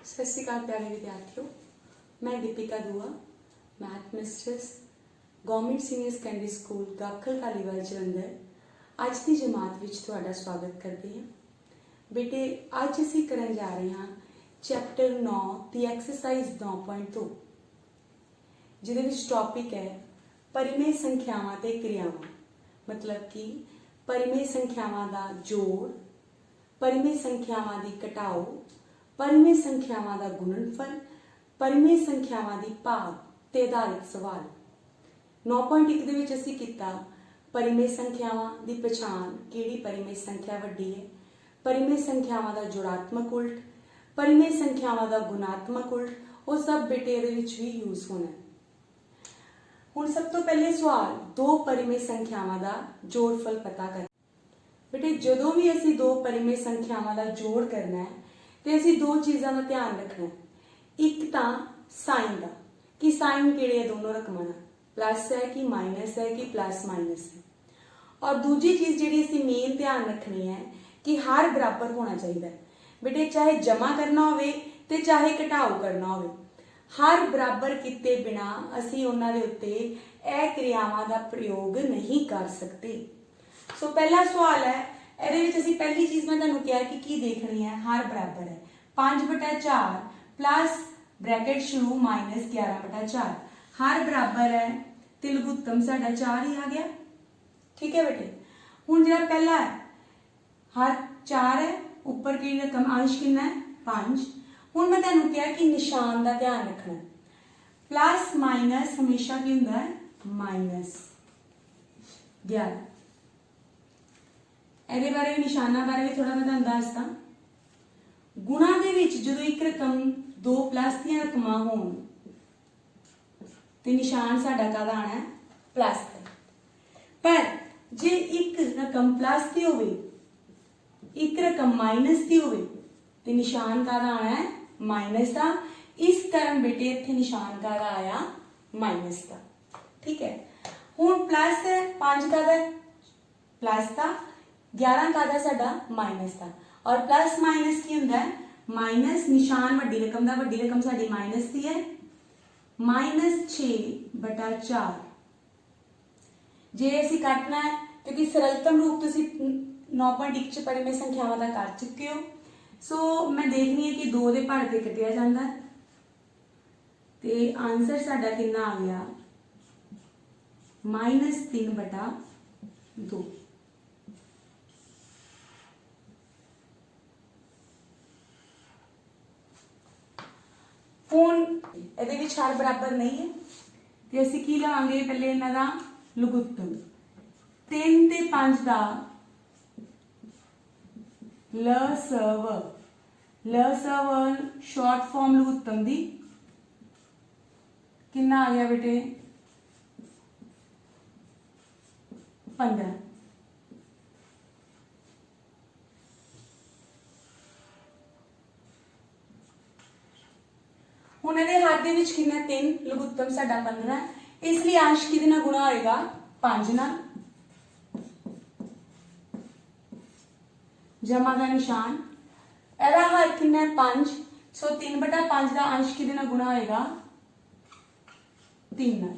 सत श्री अकाल प्यारे विद्यार्थियों, मैं Deepika Dua, math mistress government senior secondary school Gakhal Kaliwal Jalandhar अज की जमात विच तुहाडा स्वागत करती हैं। बेटे अज असीं करन जा रहे हैं चैप्टर 9 दी एक्सरसाइज 9.2 जिहदे विच टॉपिक है परिमेय संख्यावां ते क्रियावां। मतलब कि परिमेय संख्यावां दा जोड़, परिमेय संख्यावां दी घटाओ, परिमेय संख्यावां दा गुणनफल, परिमेय संख्यावां दी भाग ते आधारित सवाल। 9.1 दे विच असीं कीता परिमेय संख्यावां दी पछाण, किहड़ी परिमेय संख्या वड्डी है, परिमेय संख्यावां दा जोड़ात्मक उल्ट, परिमेय संख्यावां दा गुणात्मक उल्ट, वो सब बेटे इहदे विच भी यूज होना है। हुण सब तो पहले सवाल दो परिमेय संख्यावां दा जोड़फल पता कर। बेटे जदों भी असीं दो परिमेय संख्यावां दा जोड़ करना है तो असीं दो चीज़ों का ध्यान रखना है। एक तो साइन का कि साइन किहड़े है दोनों रकमां दा, प्लस है कि माइनस है कि प्लस माइनस है। और दूजी चीज़ जिहड़ी असीं मेन ध्यान रखनी है कि हर बराबर होना चाहिए। बेटे चाहे जमा करना होवे ते चाहे घटाओ करना होवे, हर बराबर किते बिना असीं उन्हां दे उत्ते इह क्रियावां दा प्रयोग नहीं कर सकते। सो पहला सवाल है, ਇਹਦੇ ਵਿੱਚ ਅਸੀਂ ਪਹਿਲੀ ਚੀਜ਼ ਮੈਂ ਤੁਹਾਨੂੰ ਕਿਹਾ ਕਿ ਕੀ ਦੇਖਣੀ ਹੈ, ਹਰ ਬਰਾਬਰ ਹੈ 5/4 ਪਲੱਸ ਬ੍ਰੈਕਟ ਸ਼ੁਰੂ ਮਾਈਨਸ 11/4 ਹਰ ਬਰਾਬਰ ਹੈ ਤੇ ਲਘੁੱਤਮ ਸਾਡਾ 4 ਹੀ ਆ ਗਿਆ। ਠੀਕ ਹੈ बेटे, ਹੁਣ ਜਿਹੜਾ ਪਹਿਲਾ ਹੈ ਹਰ 4 ਹੈ, ਉੱਪਰ ਕੀ ਰਕਮ ਅੰਸ਼ ਕਿੰਨਾ ਹੈ 5। ਹੁਣ ਮੈਂ ਤੁਹਾਨੂੰ ਕਿਹਾ ਕਿ ਨਿਸ਼ਾਨ ਦਾ ਧਿਆਨ ਰੱਖਣਾ, ਪਲੱਸ ਮਾਈਨਸ ਹਮੇਸ਼ਾ ਕੀ ਹੁੰਦਾ ਹੈ ਮਾਈਨਸ 11। ਇਹਦੇ ਬਾਰੇ ਵੀ ਨਿਸ਼ਾਨਾਂ ਬਾਰੇ ਵੀ ਥੋੜਾ ਮੈਂ ਤੁਹਾਨੂੰ ਦੱਸਦਾ। ਗੁਣਾ ਦੇ ਵਿੱਚ ਜਦੋਂ ਇੱਕ ਰਕਮ ਦੋ ਪਲੱਸ ਦੀਆਂ ਰਕਮਾਂ ਹੋਣ ਤੇ ਨਿਸ਼ਾਨ ਸਾਡਾ ਕਾਹਦਾ ਆਣਾ ਹੈ ਪਲੱਸ ਦਾ। ਪਰ ਜੇ ਇੱਕ ਰਕਮ ਪਲੱਸ ਦੀ ਹੋਵੇ ਇੱਕ ਰਕਮ ਮਾਈਨਸ ਦੀ ਹੋਵੇ ਤੇ ਨਿਸ਼ਾਨ ਕਾਹਦਾ ਆਣਾ ਹੈ ਮਾਈਨਸ ਦਾ। ਇਸ ਕਾਰਨ ਬੇਟੇ ਇੱਥੇ ਨਿਸ਼ਾਨ ਕਾਹਦਾ ਆਇਆ ਮਾਈਨਸ ਦਾ। ਠੀਕ ਹੈ, ਹੁਣ ਪਲੱਸ ਹੈ 5 ਕਾਹਦਾ ਪਲੱਸ ਦਾ, 11 ਕਾਹਦਾ ਸਾਡਾ ਮਾਈਨਸ ਦਾ। और प्लस माइनस की होंदा है माइनस, निशान वड्डी रकम दा, वड्डी रकम साडी माइनस दी है -6/4। जे असीं कटना है क्योंकि सरलतम रूप तुसीं 9.1 च परिमेय संख्यावां दा कर चुके हो। सो मैं देखनी है कि 2 दे भाड़ ते कटिया जांदा है ते आंसर साडा कितना आ गया -3/2। ਹੁਣ ਇਹਦੇ ਵਿੱਚ ਹਰ ਬਰਾਬਰ ਨਹੀਂ ਹੈ ਤੇ ਅਸੀਂ ਕੀ ਲਵਾਂਗੇ ਪਹਿਲੇ ਇਹਨਾਂ ਦਾ ਲਘੁੱਤਮ। 3 ਤੇ 5 ਦਾ ਲਸਵ, ਲਸਵ ਸ਼ਾਰਟ ਫਾਰਮ ਲਘੁੱਤਮ ਦੀ ਕਿੰਨਾ ਆ ਗਿਆ ਬੇਟੇ 15। ਹੁਣ ਇਹਦੇ ਹੱਥ ਦੇ ਵਿੱਚ ਕਿੰਨਾ 3, ਲਘੁੱਤਮ ਸਾਡਾ 15, ਇਸ ਲਈ ਅੰਸ਼ ਕਿਹਦੇ ਨਾਲ ਗੁਣਾ ਹੋਏਗਾ 5 ਨਾਲ। ਜਮਾ ਦਾ ਨਿਸ਼ਾਨ, ਇਹਦਾ ਹੱਥ ਕਿੰਨਾ 5, ਸੋ 3/5 ਦਾ ਅੰਸ਼ ਕਿਹਦੇ ਨਾਲ ਗੁਣਾ ਹੋਏਗਾ 3 ਨਾਲ।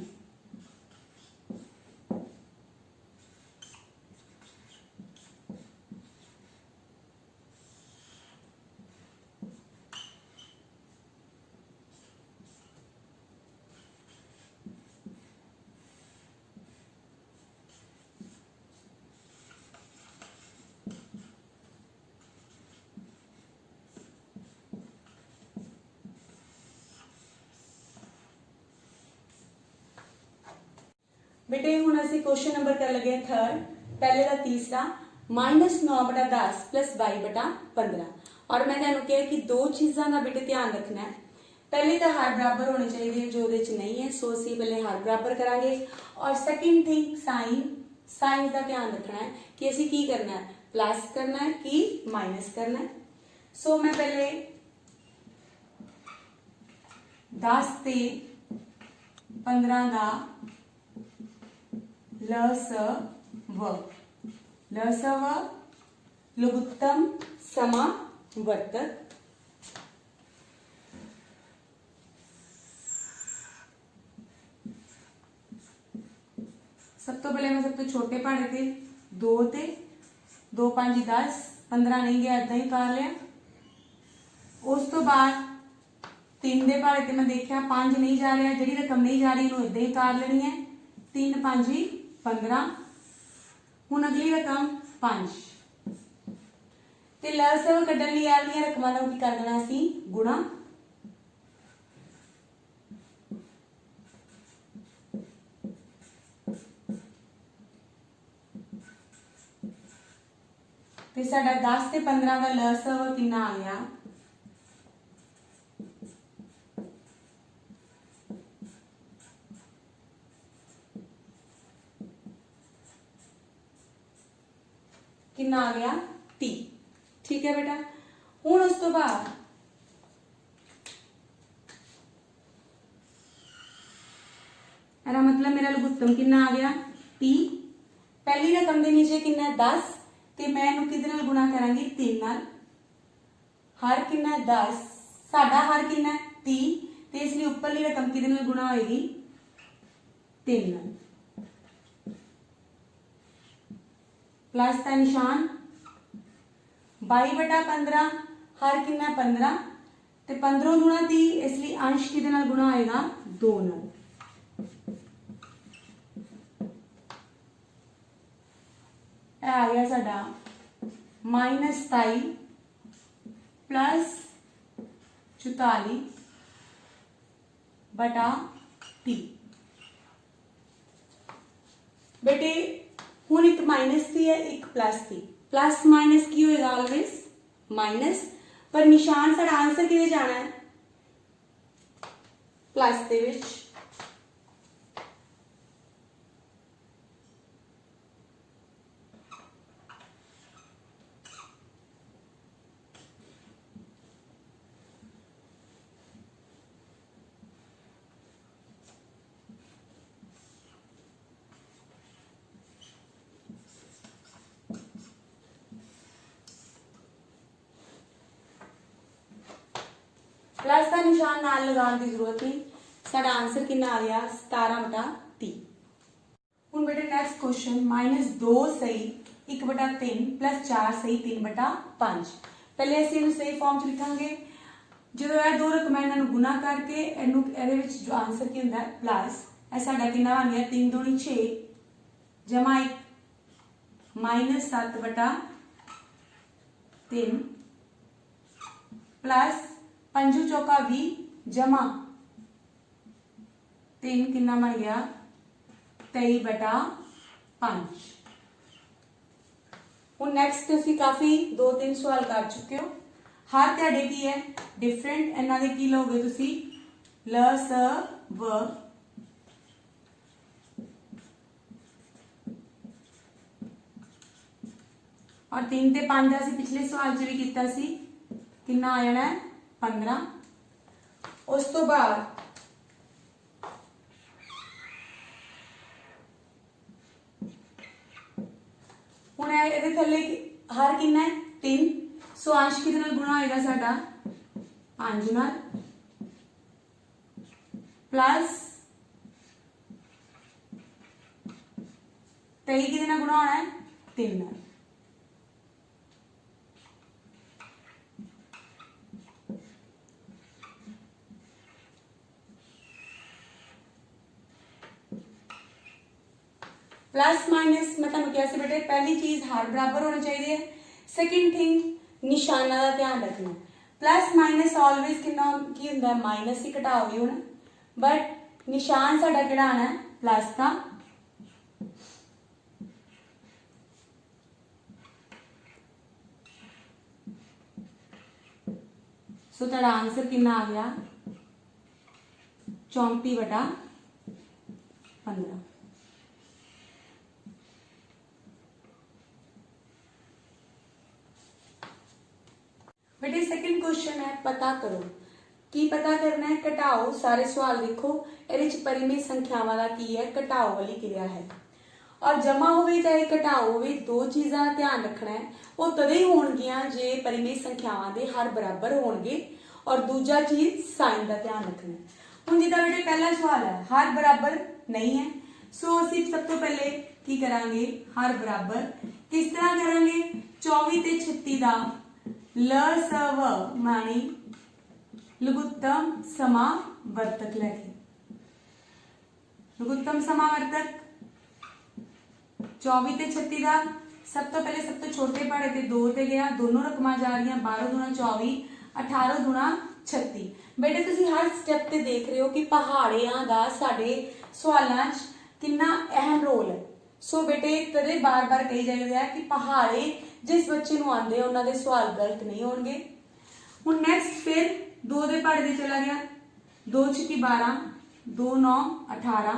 बेटे हुण असीं क्वेश्चन नंबर कर लगे थर्ड, पहले का तीसरा -9/10 प्लस 22/15। और मैं तुहानूं कहा कि दो चीज़ों का बेटे ध्यान रखना है। पहले तो हर बराबर होने चाहिए जो उहदे च नहीं है, सो असीं पहले हर बराबर करांगे। और सेकंड थिंग साइन, साइन का ध्यान रखना है कि असीं की करना है प्लस करना है कि माइनस करना है। सो मैं पहले 10 ते 15 का लसव, लसव लघुत्तम समावर्तक सब तो पहले मैं सब तो छोटे पहाड़े थे 2 थे 2 5 10 15 नहीं गया इदा ही कर लिया। उस तो बाद 3 दे पहाड़े ते मैं देखा 5 नहीं जा रहा, जी रकम नहीं जा रही इन्हों इदा ही कर लेनी है। 3 5 15। हुण अगली रकम 5 ते लसव कड्ढण लई आ वाली रकमां नूं की कर देना असीं गुणा। ते साडा 10 ते 15 का लसव कितना आ गया? कितना आ गया? 30। ठीक है बेटा। हुण उस तो बाद मतलब मेरा लघुत्तम कितना आ गया? 30। पहली रकम के नीचे कितना है? 10 ते मैं इहनूं किहदे नाल गुणा करांगी? 3 नाल। हर कितना है? 10। साडा हर कितना है? 30 ते इसलिए उपरली रकम किहदे नाल गुणा होएगी? 3 नाल। प्लस का निशान 22/15 हर कितना है? 15 ते 15 गुणा 30 इसलिए अंश किहदे नाल गुणा होएगा? 2 नाल। आ गया साडा -27 प्लस 44/30। बेटे हुण एक माइनस थी है एक प्लस थी। प्लस माइनस की होएगा? ऑलवेज माइनस, पर निशान साडा आंसर किहदे जाना है? प्लस दे विच। प्लस का निशान नाल लगाने की जरूरत नहीं। साडा आंसर कितना आ गया? 17/30। हुण बेटे नेक्स्ट क्वेश्चन -2 सही 1/3 प्लस 4 सही 3/5। पहले असीं इहनूं सही फॉर्म च लिखांगे। जो यह दो रकमां इन्हां नूं गुना करके इहनूं इहदे विच जो आंसर की हुंदा है प्लस यह साडा कितना बन गया? 3 दूनी 6 जमा 1 -7/3 प्लस 5 चौका 20 जमा 3 कितना बन गया? 23/5। हुण नेक्स्ट असीं काफी 2-3 सवाल कर चुके हो। हर तुहाडे की है डिफरेंट, इन्हां दे की लोगे तुसीं? ल स व और 3 ते 5 असीं पिछले सवाल च भी कीता सी। कितना आ जाना है? 15। उस तो बाद हुण इहदे थल्ले हर कितना है? 3। सो अंश किहदे नाल गुणा होएगा साडा? 5 नाल प्लस 23 किहदे नाल गुणा होना है? 3 नाल। प्लस माइनस मैं तुहानूं कहा सी बेटे पहली चीज हर बराबर होनी चाहिए। सेकंड थिंग निशाना का ध्यान रखना। प्लस माइनस ऑलवेज कितना की हुंदा है? माइनस ही घटाओ ही होना, बट निशान साडा किहड़ा आना है? प्लस का। सो तुहाडा आंसर कितना आ गया? 34/15। बेटे सेकंड क्वेश्चन है पता करो। की पता करना है? घटाओ। सारे सवाल देखो इहदे च परिमेय संख्यावां दा की है? घटाओ वाली क्रिया है। और जमा होवे चाहे घटाओ होवे, दो चीज़ां दा ध्यान रखना है। वो तदे ही होणगियां जे परिमेय संख्यावां दे हर बराबर होणगे। और दूजा चीज साइन का ध्यान रखना है। हुण जिद्दां बेटे पहला सवाल है हर बराबर नहीं है, सो ਅਸੀਂ सब तो पहले की करांगे हर बराबर किस तरह करांगे 24 ਤੇ 36 ਦਾ लसव मानी लघुत्तम समावर्तक लेके लघुत्तम समावर्तक 24 ਤੇ 36 ਦਾ सब तो पहले सब तो छोटे पहाड़े ते 2 ਤੇ गया दोनों रकमां जा रही 12 दूना 24 18 दूना 36 बेटे ਤੁਸੀਂ हर स्टेप ਤੇ देख रहे हो कि पहाड़ियां ਦਾ ਸਾਡੇ ਸਵਾਲਾਂ 'ਚ कितना अहम रोल है सो बेटे तदे बार बार कही जाएगा कि पहाड़े जिस बच्चे ਨੂੰ ਆਉਂਦੇ ਆ ਉਹਨਾਂ ਦੇ ਸਵਾਲ ਗਲਤ ਨਹੀਂ ਹੋਣਗੇ ਹੁਣ ਨੈਕਸਟ ਫਿਰ 2 ਦੇ ਪਹਾੜੇ ਤੇ ਚਲਾ ਗਿਆ 2 6 12 2 9 18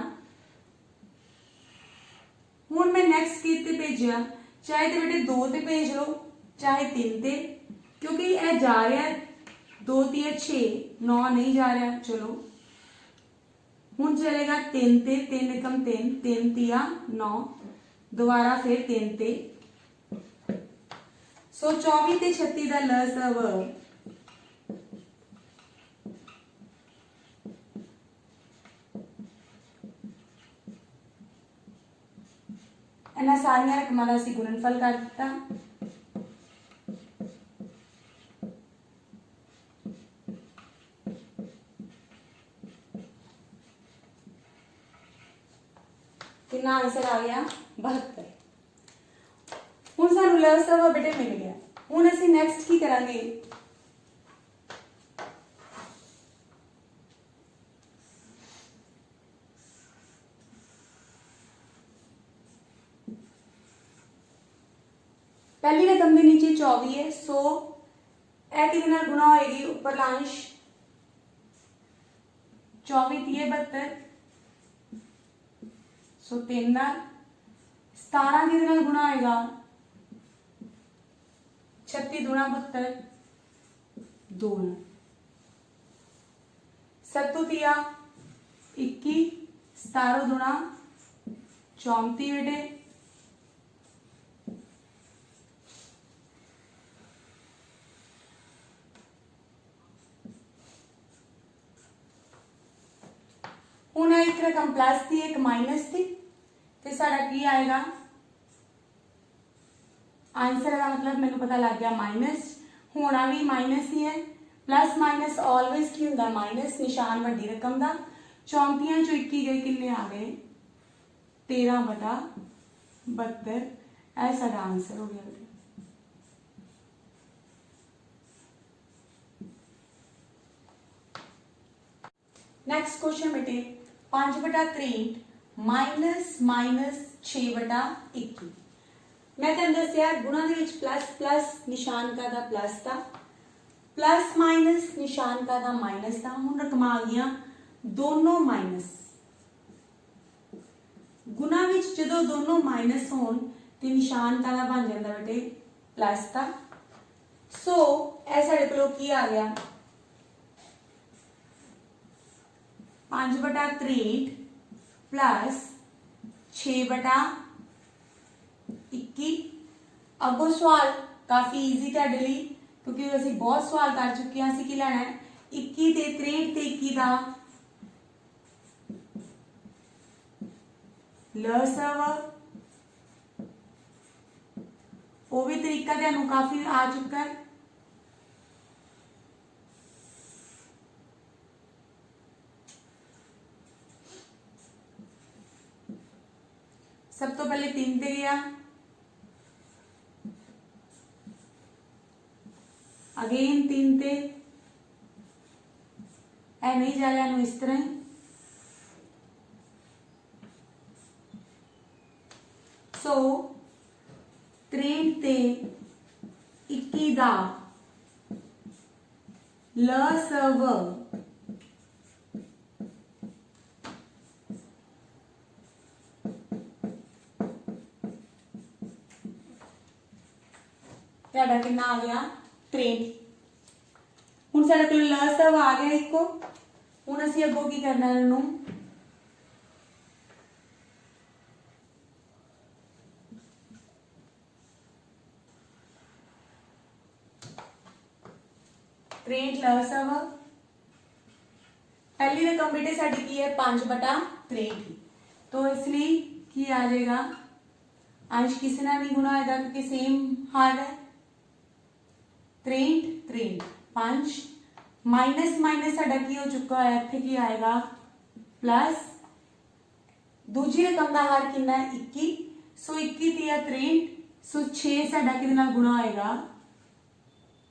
ਹੁਣ ਮੈਂ ਨੈਕਸਟ ਕੀਤੇ ਭੇਜਿਆ ਚਾਹੇ ਤੇ बेटे 2 ਤੇ ਭੇਜ ਲਓ ਚਾਹੇ 3 ਤੇ क्योंकि ਇਹ ਜਾ ਰਿਹਾ 2 3 6 9 नहीं जा रहा चलो ਹੁਣ चलेगा 3 ਤੇ 3 एकम 3 3 तिया 9 दोबारा फिर 3 ਤੇ सो 24 ਤੇ 36 ਦਾ ਲਸਵ ਇਹਨਾਂ ਸਾਰੀਆਂ ਰਕਮਾਂ ਦਾ ਅਸੀਂ ਗੁਣਨਫਲ ਕਰ ਦਿੱਤਾ कितना आंसर आ गया 72 ਹੁਣ ਸਾਨੂੰ ਲਸਵ ਬੇਟੇ ਮਿਲ ਗਿਆ ਹੁਣ ਅਸੀਂ ਨੈਕਸਟ ਕੀ ਕਰਾਂਗੇ पहली रकम के नीचे 24 है सो ए किसके नाल गुणा होएगी ऊपरला अंश 24 3 72 सो 3 नाल 17 किसके नाल गुणा होएगा 36 दूना 72 2 नाल 7 तिया 21 17 दूना 34 बेटे ਹੁਣ एक रकम प्लस थी एक माइनस थी तो साड़ा की आएगा आंसर का मतलब मैंने पता लग गया माइनस होना भी माइनस ही है प्लस माइनस ऑलवेज की होंगे माइनस निशान वड्डी रकम का 34 चो 21 गए किन्ने आ गए 13/72 यह साड़ा आंसर हो गया नेक्स्ट क्वेश्चन बेटे 5/63 माइनस माइनस 6/21 मैं तेन दसिया गुणा दे विच प्लस प्लस निशान का दा प्लस था प्लस माइनस निशान का दा माइनस था हुण रकमां आ गईयां दोनों माइनस गुणा विच जदों दोनों माइनस होण ते निशान का दा बन जांदा बेटे प्लस था सो ऐ साडे कोल की आ गया 5/63 प्लस 6/21 अगो सवाल काफी इजी तुहाडे लई क्योंकि असीं बहुत सवाल कर चुके हैं असीं की लेना है 21 ते 63 ते 21 दा लसव वो भी तरीका तुहानूं काफी आ चुका है सब तो पहले 3 ते गया अगेन 3 ते ऐ नहीं जा रहा इस तरह ही सो 63 ते 21 दा लसव ਤੁਹਾਡਾ ਕਿੰਨਾ ਆ ਗਿਆ 63 ਹੁਣ ਸਾਡੇ ਕੋਲ ਲਸਵ ਆ ਗਿਆ ਇੱਕੋ ਹੁਣ ਅਸੀਂ ਅੱਗੋਂ ਕੀ ਕਰਨਾ ਇਹਨੂੰ ट्रेंट लसव पहली रकम बेटे साडी की है 5/63 तो इसलिए की आ जाएगा अंश किसी ना नहीं गुणा होगा क्योंकि सेम हाल है 63 63 5 माइनस माइनस साडा की हो चुका है इत्थे की आएगा प्लस दूजी रकम का हार कितना है 21 सो 21 ते 63 सो 6 साडा किहदे नाल गुणा होएगा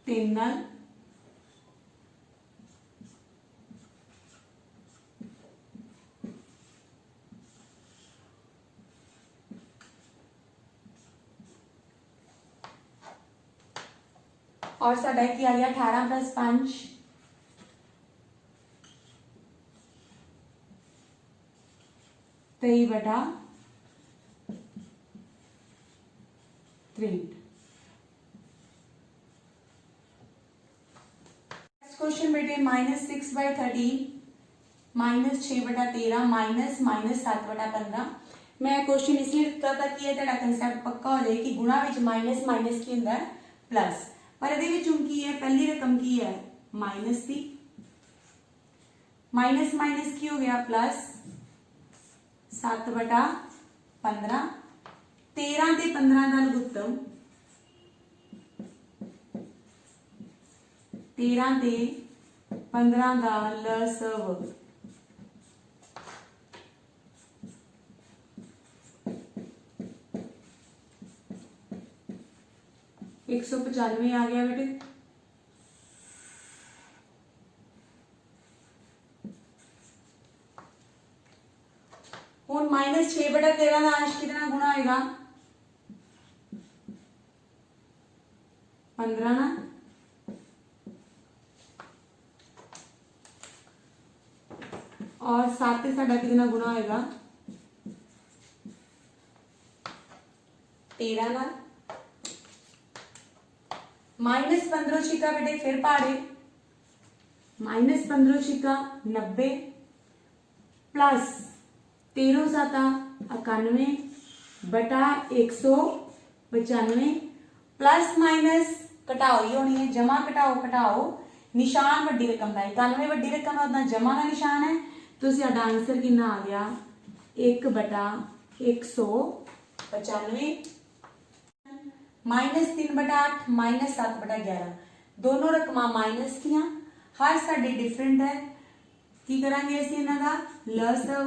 3 नाल और साडा की आ गया 18 प्लस 5 23 बटा 63। क्वेश्चन बेटे -6/13 -6/13 -7/15। मैं क्वेश्चन इसलिए लिखा था कि तेरा कंसेप्ट पक्का हो जाए कि गुणा विच माइनस माइनस की होंदा है प्लस पर ਇਹਦੇ ਵਿੱਚ ਹੁਣ ਕੀ ਹੈ पहली रकम की है माइनस थी माइनस माइनस की हो गया प्लस 7/15 13 ਤੇ 15 ਦਾ ਲਘੁੱਤਮ 13 ਤੇ 15 ਦਾ ਲਸਵ एक सौ 95 आ गया बेटे हूँ -6/13 का अंश कितना गुणा होगा 15 ना और 7 से साडा कितना गुणा होगा 13 ना -15 छिका बेटे फिर पहाड़े -15 छिका 90 प्लस 13 साता 91 बटा 195 प्लस माइनस घटाओ ही होनी है जमा घटाओ घटाओ निशान वड्डी रकम का 91 वड्डी रकम का उतना जमा का निशान है तो साडा आंसर कितना आ गया 1/195 -3/8 -7/11 दोनों रकम माइनस दियां हर साडी डिफरेंट है की करांगे असीं इन्हां दा लसव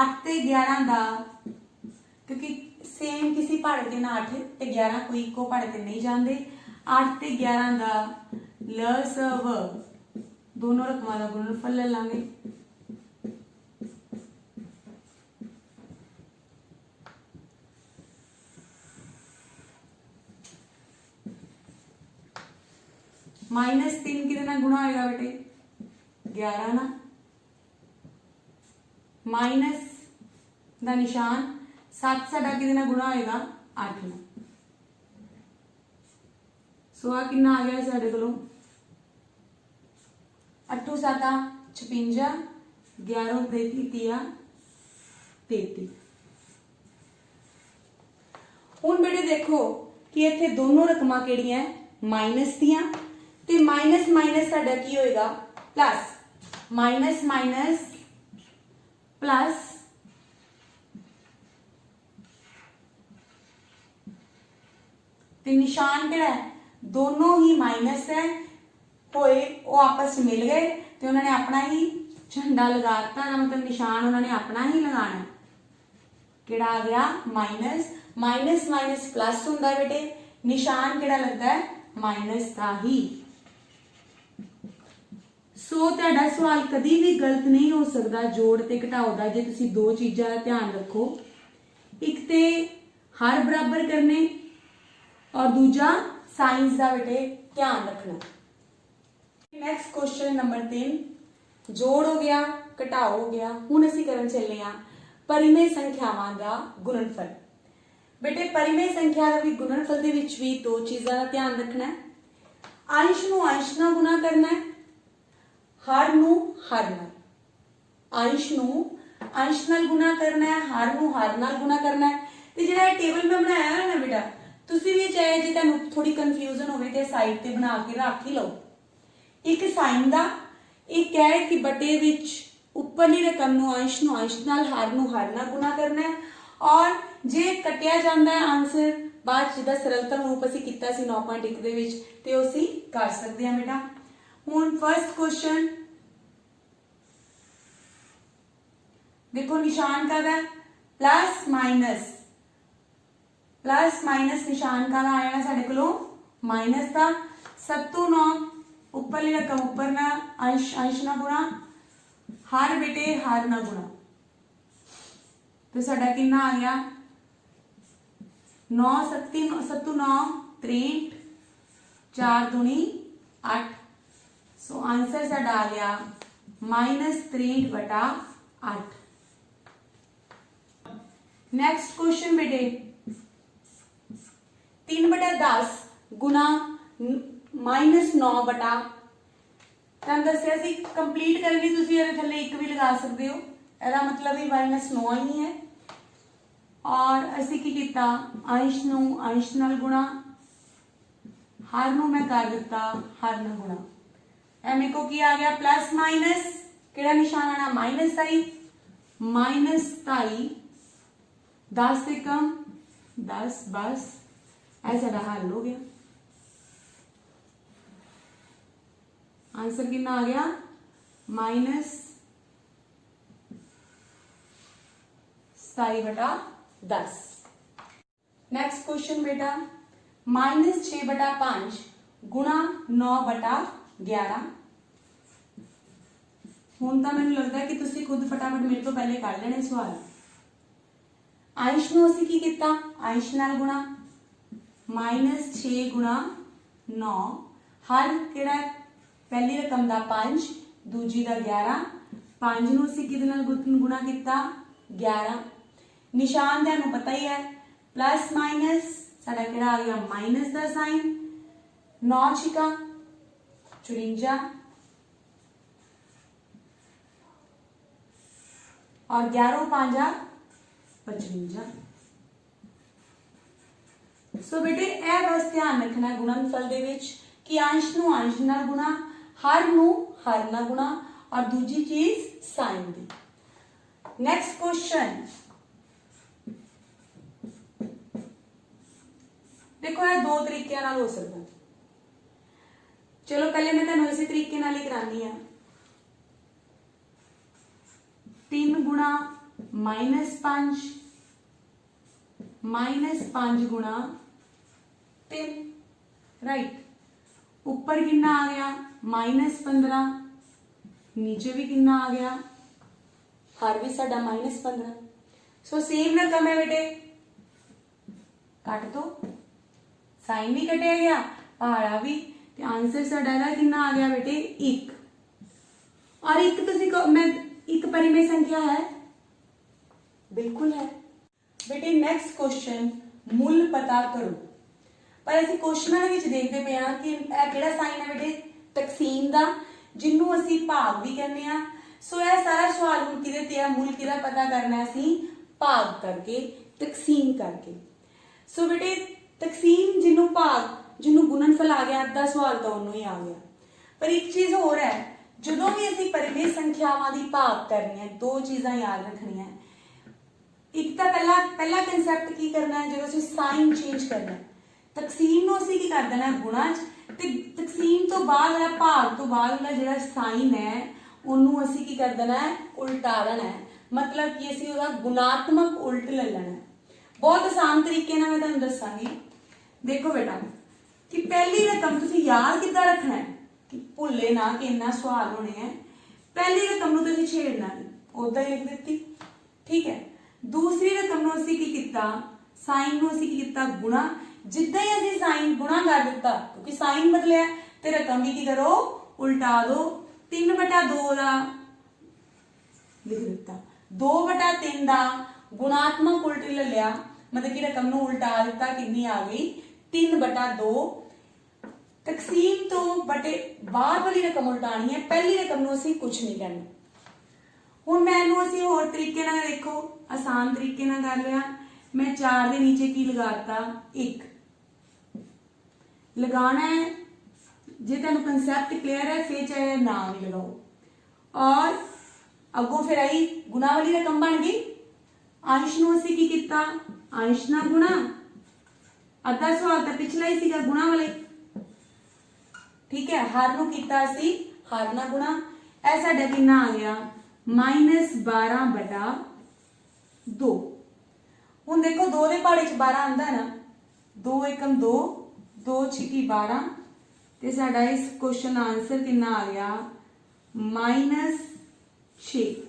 8 ते 11 दा क्योंकि सेम किसी पहाड़े ते 8 ते 11 कोई इको पहाड़े ते नहीं जांदे 8 ते 11 दा लसव दोनों रकमां दा गुणनफल ले लांगे -3 कितना गुणा होगा बेटे 11 ना माइनस का निशान 7 साडा कितना गुणा होगा 8 ना सो आ कितना आ गया साडे कोलों 8 7 56 11 33 33 हुण बेटे देखो कि इत्थे दोनों रकमां किहड़ियां माइनस दियां ते माइनस माइनस साडा की होएगा प्लस माइनस माइनस प्लस ते निशान केड़ा है दोनों ही माइनस है होए वो आपस में मिल गए तो उन्होंने अपना ही झंडा लगाता मतलब निशान उन्होंने अपना ही लगाना केड़ा आ गया माइनस माइनस माइनस प्लस हुंदा बेटे निशान केड़ा लगता है माइनस का ही सो तुहाडा सवाल कभी भी गलत नहीं हो सकता जोड़ ते घटाओ दा जे तुसी दो चीज़ां दा ध्यान रखो एक ते हर बराबर करने और दूजा साइंस का बेटे ध्यान रखना। नेक्स्ट क्वेश्चन नंबर 3 जोड़ हो गया घटाओ हो गया हुण असीं करन चले हां परिमेय संख्यावां दा गुणनफल। बेटे परिमेय संख्या का भी गुणनफल दे विच भी दो चीज़ां दा ध्यान रखना है अंश नूं अंश नाल गुणा करना है हर नूं हर नाल अंश नूं अंश नाल गुणा करना है हर नूं हर नाल गुणा करना है ते जिहड़ा टेबल मैं बनाया है ना बेटा तुसी भी चाहे जे तुहानूं थोड़ी कन्फ्यूजन होवे ते साइड ते बना के रख ही लो एक साइन दा एक है कि बटे विच उपरली रकम नूं अंश नाल हर नूं हर नाल गुणा करना है। और जे कटिया जाता है आंसर बाद जिहदा सरलतम रूप असीं कीता सी 9.1 दे विच ते ओह असीं कर सकते हैं बेटा। हुण फर्स्ट क्वेश्चन देखो, निशान का प्लस माइनस निशान का आया साडे कोलों माइनस का। 7 तो 9 उपरली रकम उपर ना अंश ना गुणा हर बेटे हर ना गुणा तो साडा कितना आ गया 9 सत्ती 9 63 4 दूनी 8। सो आंसर साडा आ गया -63/8। नेक्स्ट क्वेश्चन बेटे 3/10 गुना -9 तुहानूं दस्सिया सी कंप्लीट करनी तुसीं इहदे थल्ले 1 भी लगा सकते हो, ਇਹਦਾ मतलब ही -9 ही है। और असीं की कीता अंश नूं अंश नाल गुणा हर नूं मैं कर दिता हर नाल गुणा। एवें को की आ गया प्लस माइनस किहड़ा निशान आना माइनस आई -2.5 10 से कम 10 बस ऐ साडा हल हो गया। आंसर कितना आ गया -27/10। नेक्स्ट क्वेश्चन बेटा -6/5 गुणा 9/11। हुण तां मैनूं लगदा कि तुसीं खुद फटाफट मेरे तो पहले कर लेने सवाल। अंश नूं असीं की कीता अंश नाल गुणा -6 गुणा 9 हर किहड़ा पहली रकम का 5 दूजी का 11 5 नूं असीं किहदे नाल गुणा किया 11। निशान तुहानूं पता ही है प्लस माइनस साडा किहड़ा आ गया माइनस का साइन 9 छिका 54 और 11 5 55। सो बेटे यह बस ध्यान रखना गुणनफल दे विच कि अंश नूं अंश नाल गुणा हर नूं हर नाल गुणा और दूजी चीज साइन दी। नेक्स्ट क्वेश्चन देखो यह दो तरीके नाल हो सकता। चलो पहले मैं तुहानूं इसी तरीके नाल ही करानी है 3 गुणा -5 गुणा 3 राइट। ऊपर कितना आ गया -15 नीचे भी कितना आ गया हर भी साडा -15। सो सेम रकम है बेटे कट दो साइन भी कटिया गया पहाड़ा भी ते आंसर साडा दा कितना आ गया बेटे 1। और एक तो मैं एक परिमेय संख्या है बिल्कुल है बेटे। नेक्स्ट क्वेश्चन मुल पता करो पर असीं क्वेश्चनां दे विच देखदे पे हां कि यह किहड़ा साइन है बेटे तकसीम दा जिन्नू असीं भाग भी कहने आ। सो यह सारा सवाल हुण किहदे ते है मुल किहदा पता करना असीं भाग करके तकसीम करके। सो बेटे तकसीम जिन्नू भाग जिन्नू गुणनफल आ गया अद्धा सवाल तो उन्नू ही आ गया। पर एक चीज होर है जदों भी असीं परिमेय संख्यावां दी भाग करनी है दो चीज़ां याद रखनियां। एक तो पहला कंसैप्ट की करना है जो असीं साइन चेंज करना है तकसीम नूं असीं की कर देना गुणा च ते तकसीम तो बाद वाला भाग तो बाद वाला जिहड़ा साइन है उन्नू असीं की कर देना है उल्टा देना है। मतलब कि असीं उहदा गुणात्मक उल्ट ले लेना है। बहुत आसान तरीके नाल मैं तुहानूं दस्सांगी। देखो बेटा कि पहली रकम तुसीं याद किद्दां रखना है कि भुल्ले ना कि इन्ना सवाल होने हैं। पहली रकम नूं तुसीं छेड़ना नहीं उदां ही लिख दित्ती ठीक है। दूसरी रकम नूं असीं की कीता साइन नूं असीं की कीता गुणा जिद्दां ही असीं साइन गुणा कर दिता क्योंकि साइन बदलिया ते रकम भी की करो उल्टा दो 3/2 दा लिख दिता 2/3 दा गुणात्मक उल्ट ले लिया मतलब कि रकम नूं उल्टा दिता कितनी आ गई 3/2। तकसीम तो बटे बाद वाली रकम उल्टानी है पहली रकम नूं असीं कुछ नहीं करना। हुण मैनूं असीं होर तरीके नाल देखो आसान तरीके नाल कर लिया। मैं 4 के नीचे की लगाता 1 लगाना है। जे तुहानूं कंसैप्ट क्लियर है फिर चाहे ना भी लगाओ। और ਅੱਗੋਂ ਫਿਰ ਆਈ ਗੁਣਾ ਵਾਲੀ ਰਕਮ ਬਣ ਗਈ। ਅੰਸ਼ ਨੂੰ ਅਸੀਂ ਕੀ ਕੀਤਾ, ਅੰਸ਼ ਨਾਲ ਗੁਣਾ। ਅੱਧਾ ਸਵਾਲ ਤਾਂ ਪਿਛਲਾ ਹੀ ਸੀਗਾ ਗੁਣਾ ਵਾਲੇ, ਠੀਕ ਹੈ। ਹਰ ਨੂੰ ਕੀਤਾ ਅਸੀਂ ਹਰ ਨਾਲ ਗੁਣਾ। ਇਹ ਸਾਡਾ ਕਿੰਨਾ ਆ ਗਿਆ, -12/2। ਹੁਣ ਦੇਖੋ 2 ਦੇ ਪਹਾੜੇ ਚ 12 ਆਂਦਾ ਨਾ, 2 ਏਕਮ 2, 2 ਛਿੱਕੀ 12, ਤੇ ਸਾਡਾ ਇਸ ਕੁਐਸਚਨ ਦਾ ਆਨਸਰ ਕਿੰਨਾ ਆ ਗਿਆ, -6।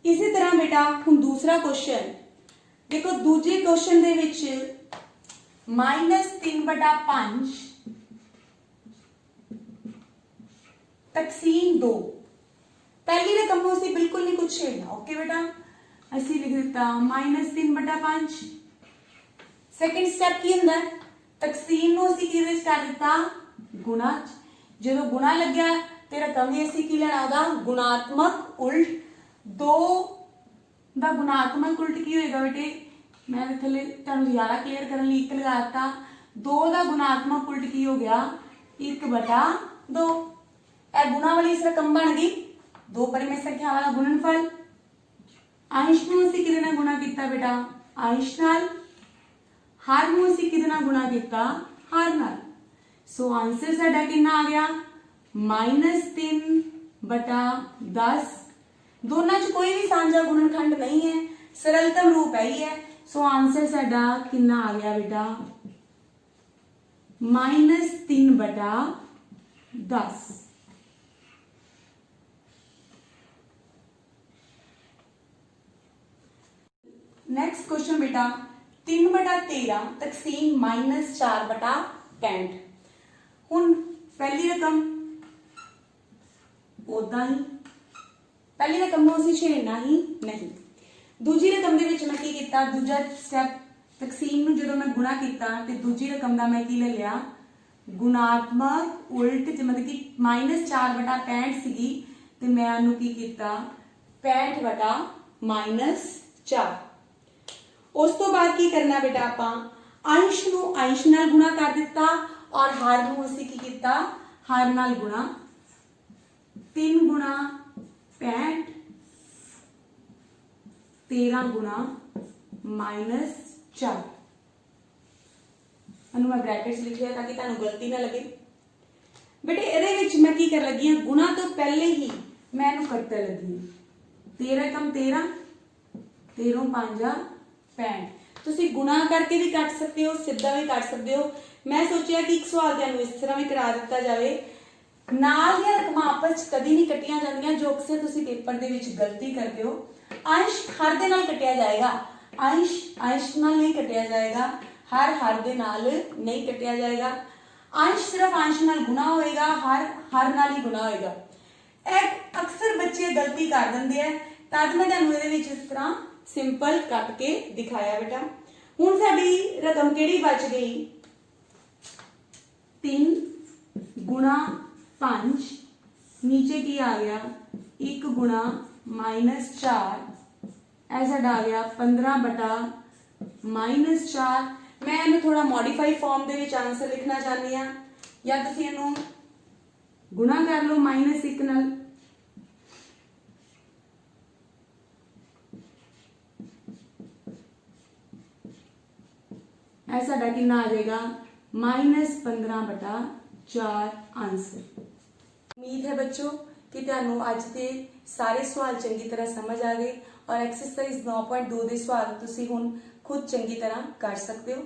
इसी तरह बेटा हम दूसरा क्वेश्चन देखो, दूजे क्वेश्चन दे विच -3/5 तकसीम 2। पहली रकम को असीं बिल्कुल नहीं कुछ छेड़ना। ओके बेटा, असीं लिख दिता -3/5। सैकेंड स्टेप की हुंदा है, तकसीम नूं असीं किहदे च कर दिता, गुणा च। जदों गुणा लग्या ते रकम भी असीं की लेना, ओहदा गुणात्मक उल्ट। 2 ਦਾ ਗੁਣਾਤਮਕ ਉਲਟ ਕੀ ਹੋਏਗਾ ਬੇਟੇ, ਮੈਂ ਥੱਲੇ ਤੁਹਾਨੂੰ ਜ਼ਿਆਦਾ ਕਲੀਅਰ ਕਰਨ ਲਈ 1 ਲਗਾ ਦਿੱਤਾ। 2 ਦਾ ਗੁਣਾਤਮਕ ਉਲਟ ਕੀ ਹੋ ਗਿਆ, 1/2। ਇਹ ਗੁਣਾ ਵਾਲੀ ਇਸ ਰਕਮ ਬਣ ਗਈ, 2 ਪਰਿਮੇय ਸੰਖਿਆਵਾਂ ਦਾ ਗੁਣਨਫਲ। ਅੰਸ਼ ਨੂੰ ਅਸੀਂ ਕਿਹਦੇ ਨਾਲ ਗੁਣਾ ਕੀਤਾ ਬੇਟਾ, ਅੰਸ਼ ਨਾਲ। ਹਰ ਨੂੰ ਅਸੀਂ ਕਿਹਦੇ ਨਾਲ ਗੁਣਾ ਕੀਤਾ, ਹਰ ਨਾਲ। ਸੋ ਆਨਸਰ ਸਾਡਾ ਕਿੰਨਾ ਆ ਗਿਆ, -3/10। दोनों च कोई भी साझा गुणनखंड नहीं है, सरलतम रूप है ही है। सो आंसर साडा कितना आ गया बेटा, -3/10। नेक्स्ट क्वेश्चन बेटा 3/13 तकसीम -4/65। हुण पहली रकम उदा ही, पहली रकम ਨੂੰ ਅਸੀਂ ਛੇੜਨਾ ਹੀ ਨਹੀਂ। ਦੂਜੀ ਰਕਮ ਦੇ ਵਿੱਚ ਮੈਂ ਕੀ ਕੀਤਾ, ਦੂਜਾ ਸਟੈਪ ਤਕਸੀਮ ਨੂੰ ਜਦੋਂ ਮੈਂ ਗੁਣਾ ਕੀਤਾ ਤੇ ਦੂਜੀ ਰਕਮ ਦਾ ਮੈਂ ਕੀ ਲੈ ਲਿਆ, ਗੁਣਾਤਮਕ ਉਲਟ। ਮਤਲਬ ਕਿ -4/65 ਸੀਗੀ ਤੇ ਮੈਂ ਉਹਨੂੰ ਕੀ ਕੀਤਾ, 65/-4। ਉਸ ਤੋਂ ਬਾਅਦ ਕੀ ਕਰਨਾ ਬੇਟਾ, ਆਪਾਂ ਅੰਸ਼ ਨੂੰ ਅੰਸ਼ ਨਾਲ ਗੁਣਾ ਕਰ ਦਿੱਤਾ ਔਰ ਹਰ ਨੂੰ ਅਸੀਂ ਕੀ ਕੀਤਾ, ਹਰ ਨਾਲ ਗੁਣਾ। 3 ਗੁਣਾ 65, 13 ਗੁਣਾ -4। ਇਹਨੂੰ ਮੈਂ ਬ੍ਰੈਕਟਸ ਲਿਖਿਆ ਤਾਂ ਕਿ ਤੁਹਾਨੂੰ ਗਲਤੀ ਨਾ ਲੱਗੇ ਬੇਟੇ। ਇਹਦੇ ਵਿੱਚ ਮੈਂ ਕੀ ਕਰਨ ਲੱਗੀ ਹਾਂ, ਗੁਣਾ ਤੋਂ ਪਹਿਲੇ ਹੀ ਮੈਂ ਇਹਨੂੰ ਕੱਟਣ ਲੱਗੀ ਹਾਂ। 13 ਕਮ 13, 13 5 65। ਤੁਸੀਂ ਗੁਣਾ ਕਰਕੇ ਵੀ ਕੱਟ ਸਕਦੇ ਹੋ, ਸਿੱਧਾ ਵੀ ਕੱਟ ਸਕਦੇ ਹੋ। ਮੈਂ ਸੋਚਿਆ ਕਿ ਇੱਕ ਸਵਾਲ ਤੁਹਾਨੂੰ ਇਸ ਤਰ੍ਹਾਂ ਵੀ ਕਰਾ ਦਿੱਤਾ ਜਾਵੇ, ਨਾਲ ਦੀਆਂ ਰਕਮਾਂ ਆਪਸ ਚ ਕਦੀ ਨਹੀਂ ਕੱਟੀਆਂ ਜਾਂਦੀਆਂ, ਜੋ ਅਕਸਰ ਤੁਸੀਂ ਪੇਪਰ ਦੇ ਵਿੱਚ ਗਲਤੀ ਕਰਦੇ ਹੋ। ਅੰਸ਼ ਹਰ ਦੇ ਨਾਲ ਕੱਟਿਆ ਜਾਏਗਾ, ਅੰਸ਼ ਅੰਸ਼ ਨਾਲ ਨਹੀਂ ਕੱਟਿਆ ਜਾਏਗਾ, ਹਰ ਦੇ ਨਾਲ ਨਹੀਂ ਕੱਟਿਆ ਜਾਏਗਾ। ਅੰਸ਼ ਸਿਰਫ ਅੰਸ਼ ਨਾਲ ਗੁਣਾ ਹੋਏਗਾ, ਹਰ ਨਾਲ ਹੀ ਗੁਣਾ ਹੋਏਗਾ। ਇਹ ਅਕਸਰ ਬੱਚੇ ਗਲਤੀ ਕਰ ਦਿੰਦੇ ਆ, ਤਦ ਮੈਂ ਤੁਹਾਨੂੰ ਇਹਦੇ ਵਿੱਚ ਇਸ ਤਰ੍ਹਾਂ ਸਿੰਪਲ ਕੱਟ ਕੇ ਦਿਖਾਇਆ ਬੇਟਾ। ਹੁਣ ਸਾਡੀ ਰਕਮ ਕਿਹੜੀ ਬਚ ਗਈ, 3 ਗੁਣਾ 5, नीचे की आ गया 1 गुणा -4, ऐसा आ गया 15/-4। मैं इन्हें थोड़ा मॉडिफाई फॉर्म दे विच आंसर लिखना चाहती हाँ, या तुसीं इहनूं गुणा कर लो -1 नाल। ऐसा कितना आ जाएगा, -15/4 आंसर। उम्मीद है बच्चों कि ਤੁਹਾਨੂੰ ਅੱਜ ਦੇ ਸਾਰੇ ਸਵਾਲ ਚੰਗੀ ਤਰ੍ਹਾਂ ਸਮਝ ਆ ਗਏ ਔਰ ਐਕਸਰਸਾਈਜ਼ 9.2 ਦੇ ਸਵਾਲ ਤੁਸੀਂ ਹੁਣ ਖੁਦ ਚੰਗੀ ਤਰ੍ਹਾਂ ਕਰ ਸਕਦੇ ਹੋ।